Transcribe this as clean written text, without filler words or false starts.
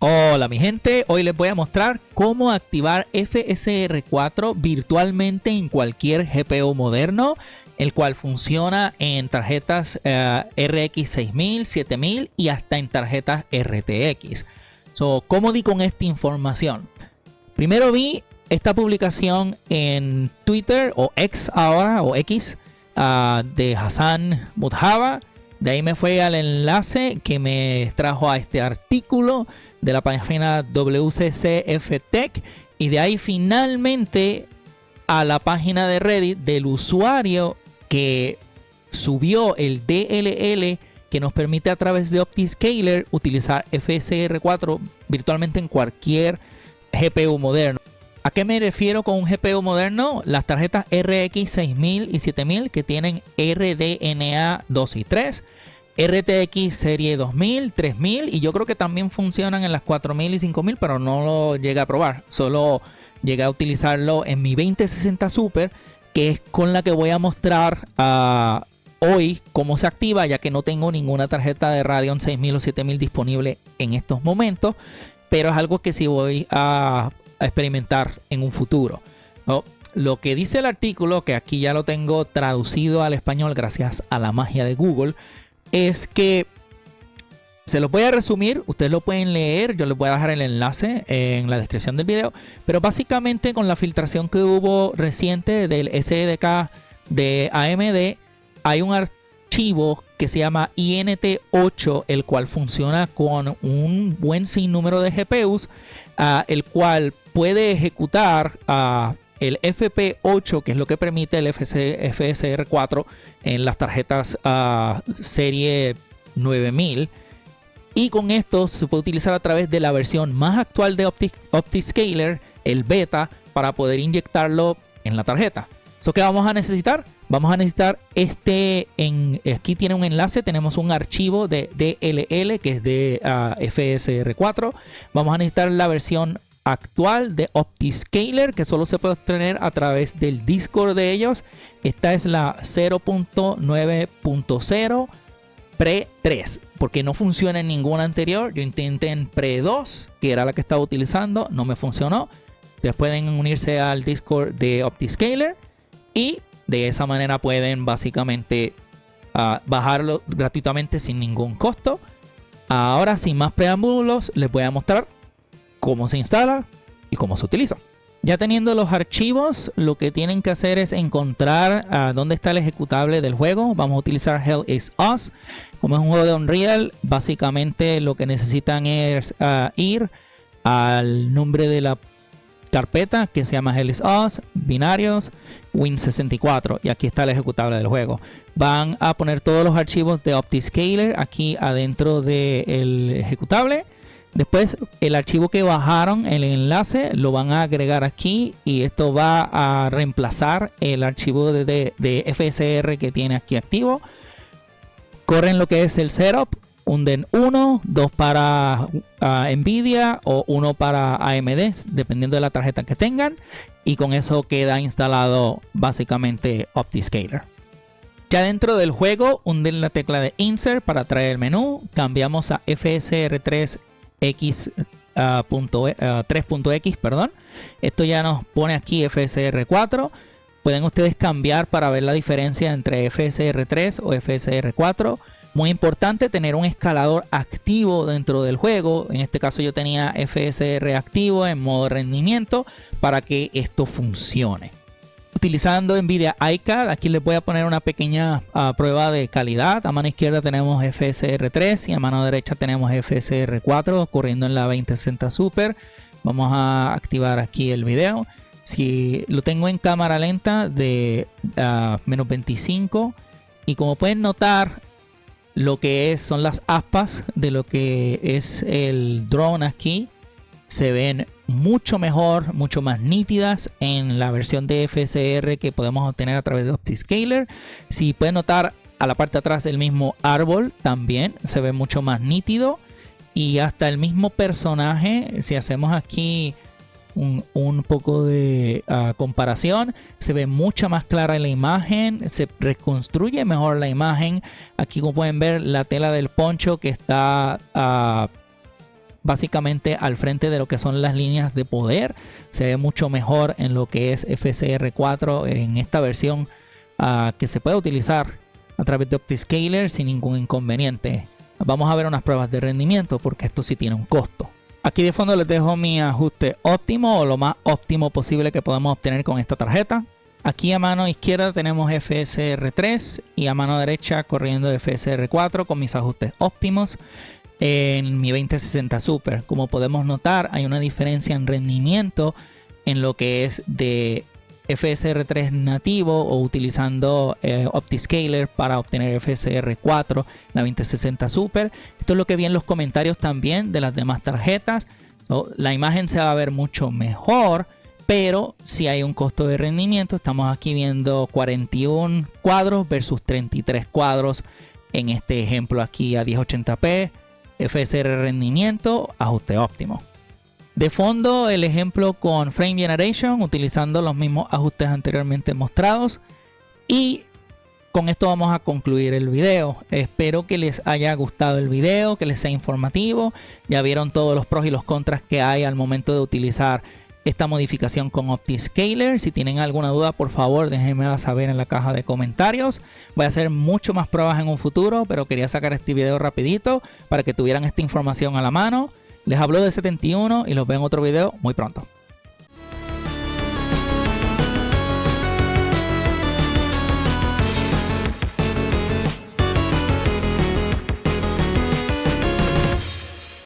Hola mi gente, hoy les voy a mostrar cómo activar FSR 4 virtualmente en cualquier GPU moderno, el cual funciona en tarjetas RX 6000, 7000 y hasta en tarjetas RTX. ¿Cómo di con esta información? Primero vi esta publicación en Twitter o X ahora o X de Hassan Mutahaba. De ahí me fue al enlace que me trajo a este artículo de la página WCCF Tech y de ahí finalmente a la página de Reddit del usuario que subió el DLL que nos permite a través de OptiScaler utilizar FSR 4 virtualmente en cualquier GPU moderno. ¿A qué me refiero con un GPU moderno? Las tarjetas RX 6000 y 7000 que tienen RDNA 2 y 3, RTX serie 2000, 3000 y yo creo que también funcionan en las 4000 y 5000, pero no lo llegué a probar. Solo llegué a utilizarlo en mi 2060 Super, que es con la que voy a mostrar hoy cómo se activa, ya que no tengo ninguna tarjeta de Radeon 6000 o 7000 disponible en estos momentos, pero es algo que sí voy a experimentar en un futuro, ¿no? Lo que dice el artículo, que aquí ya lo tengo traducido al español gracias a la magia de Google, es que se los voy a resumir, ustedes lo pueden leer, yo les voy a dejar el enlace en la descripción del video, pero básicamente con la filtración que hubo reciente del SDK de AMD, hay un archivo que se llama INT8, el cual funciona con un buen sinnúmero de GPUs, el cual puede ejecutar el FP8, que es lo que permite el FSR 4 en las tarjetas serie 9000. Y con esto se puede utilizar a través de la versión más actual de OptiScaler, el beta, para poder inyectarlo en la tarjeta. ¿Qué vamos a necesitar? Vamos a necesitar aquí tiene un enlace, tenemos un archivo de DLL que es de FSR 4. Vamos a necesitar la versión actual de OptiScaler, que solo se puede obtener a través del Discord de ellos. Esta es la 0.9.0 Pre 3, porque no funciona en ninguna anterior. Yo intenté en Pre 2, que era la que estaba utilizando, no me funcionó. Ustedes pueden unirse al Discord de OptiScaler y de esa manera pueden básicamente bajarlo gratuitamente sin ningún costo. Ahora, sin más preámbulos, les voy a mostrar cómo se instala y cómo se utiliza. Ya teniendo los archivos, lo que tienen que hacer es encontrar dónde está el ejecutable del juego. Vamos a utilizar Hell is Us. Como es un juego de Unreal, básicamente lo que necesitan es ir al nombre de la carpeta que se llama Hell is Us, binarios, Win64, y aquí está el ejecutable del juego. Van a poner todos los archivos de OptiScaler aquí adentro del ejecutable. Después el archivo que bajaron, el enlace, lo van a agregar aquí y esto va a reemplazar el archivo de FSR que tiene aquí activo. Corren lo que es el setup, hunden 1, 2 para Nvidia o 1 para AMD, dependiendo de la tarjeta que tengan, y con eso queda instalado básicamente OptiScaler. Ya dentro del juego, hunden la tecla de Insert para traer el menú, cambiamos a FSR 3.x, perdón. Esto ya nos pone aquí FSR 4. Pueden ustedes cambiar para ver la diferencia entre FSR 3 o FSR 4. Muy importante tener un escalador activo dentro del juego. En este caso yo tenía FSR activo en modo rendimiento para que esto funcione. Utilizando Nvidia iCAD, aquí les voy a poner una pequeña prueba de calidad. A mano izquierda tenemos FSR 3 y a mano derecha tenemos FSR 4 corriendo en la 2060 Super. Vamos a activar aquí el video. Si lo tengo en cámara lenta de menos 25, y como pueden notar, lo que son las aspas de lo que es el drone aquí se ven mucho mejor, mucho más nítidas en la versión de FSR que podemos obtener a través de OptiScaler. Si pueden notar, a la parte de atrás el mismo árbol también se ve mucho más nítido, y hasta el mismo personaje, si hacemos aquí un poco de comparación, se ve mucha más clara la imagen, se reconstruye mejor la imagen. Aquí, como pueden ver, la tela del poncho que está básicamente al frente de lo que son las líneas de poder. Se ve mucho mejor en lo que es FSR 4 en esta versión que se puede utilizar a través de OptiScaler sin ningún inconveniente. Vamos a ver unas pruebas de rendimiento porque esto sí tiene un costo. Aquí de fondo les dejo mi ajuste óptimo o lo más óptimo posible que podemos obtener con esta tarjeta. Aquí a mano izquierda tenemos FSR 3 y a mano derecha corriendo FSR 4 con mis ajustes óptimos en mi 2060 Super. Como podemos notar, hay una diferencia en rendimiento en lo que es de FSR 3 nativo o utilizando OptiScaler para obtener FSR 4 en la 2060 Super. Esto es lo que vi en los comentarios también de las demás tarjetas. La imagen se va a ver mucho mejor, pero si hay un costo de rendimiento. Estamos aquí viendo 41 cuadros versus 33 cuadros en este ejemplo aquí a 1080p. FSR rendimiento, ajuste óptimo. De fondo el ejemplo con Frame Generation utilizando los mismos ajustes anteriormente mostrados. Y con esto vamos a concluir el video. Espero que les haya gustado el video, que les sea informativo. Ya vieron todos los pros y los contras que hay al momento de utilizar esta modificación con OptiScaler. Si tienen alguna duda, por favor déjenmela saber en la caja de comentarios. Voy a hacer mucho más pruebas en un futuro, pero quería sacar este video rapidito para que tuvieran esta información a la mano. Les hablo de 71 y los veo en otro video muy pronto.